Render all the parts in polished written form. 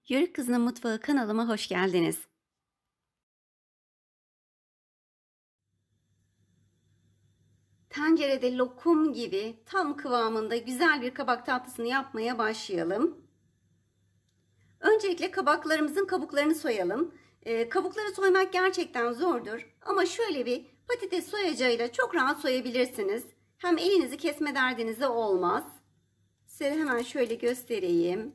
Yörük Kızının Mutfağı kanalıma hoş geldiniz. Tencerede lokum gibi tam kıvamında güzel bir kabak tatlısını yapmaya başlayalım. Öncelikle kabaklarımızın kabuklarını soyalım. Kabukları soymak gerçekten zordur. Ama şöyle bir patates soyacağıyla çok rahat soyabilirsiniz. Hem elinizi kesme derdiniz de olmaz. Size hemen şöyle göstereyim.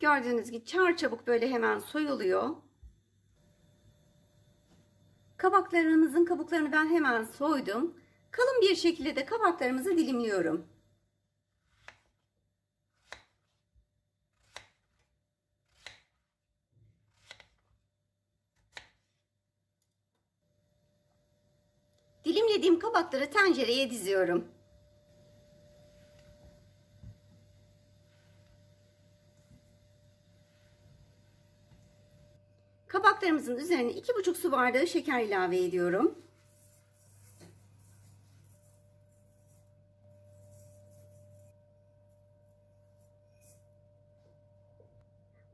Gördüğünüz gibi çarçabuk böyle hemen soyuluyor. Kabaklarımızın kabuklarını ben hemen soydum. Kalın bir şekilde de kabaklarımızı dilimliyorum. Dilimlediğim kabakları tencereye diziyorum. Kabaklarımızın üzerine 2,5 su bardağı şeker ilave ediyorum.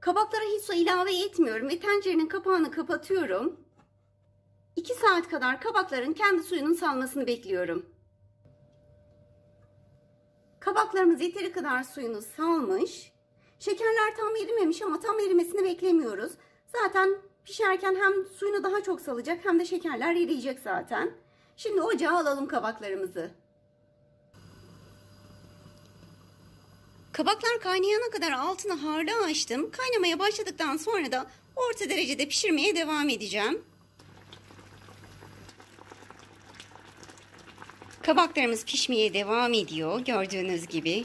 Kabaklara hiç su ilave etmiyorum ve tencerenin kapağını kapatıyorum. 2 saat kadar kabakların kendi suyunun salmasını bekliyorum. Kabaklarımız yeteri kadar suyunu salmış. Şekerler tam erimemiş ama tam erimesini beklemiyoruz. Zaten pişerken hem suyunu daha çok salacak hem de şekerler eriyecek zaten. Şimdi ocağa alalım kabaklarımızı. Kabaklar kaynayana kadar altını harlı açtım. Kaynamaya başladıktan sonra da orta derecede pişirmeye devam edeceğim. Kabaklarımız pişmeye devam ediyor gördüğünüz gibi.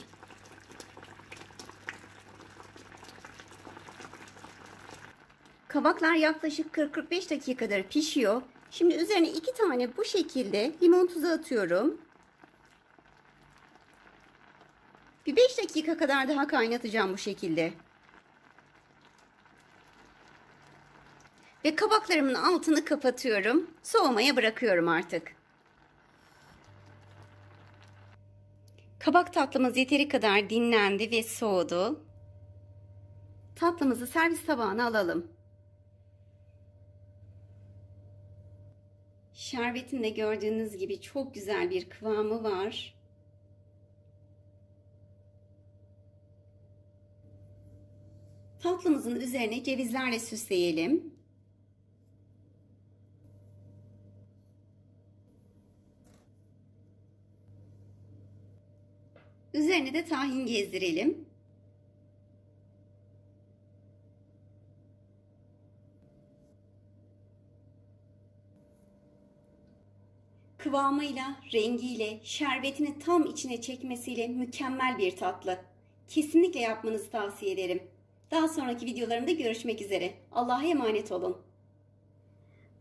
Kabaklar yaklaşık 40-45 dakikadır pişiyor. Şimdi üzerine 2 tane bu şekilde limon tuzu atıyorum. Bir 5 dakika kadar daha kaynatacağım bu şekilde. Ve kabaklarımın altını kapatıyorum. Soğumaya bırakıyorum artık. Kabak tatlımız yeteri kadar dinlendi ve soğudu. Tatlımızı servis tabağına alalım. Şerbetin de gördüğünüz gibi çok güzel bir kıvamı var. Tatlımızın üzerine cevizlerle süsleyelim. Üzerine de tahin gezdirelim. Kıvamıyla, rengiyle, şerbetini tam içine çekmesiyle mükemmel bir tatlı. Kesinlikle yapmanızı tavsiye ederim. Daha sonraki videolarımda görüşmek üzere. Allah'a emanet olun.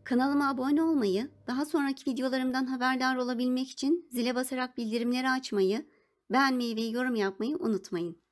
Kanalıma abone olmayı, daha sonraki videolarımdan haberdar olabilmek için zile basarak bildirimleri açmayı, beğenmeyi ve yorum yapmayı unutmayın.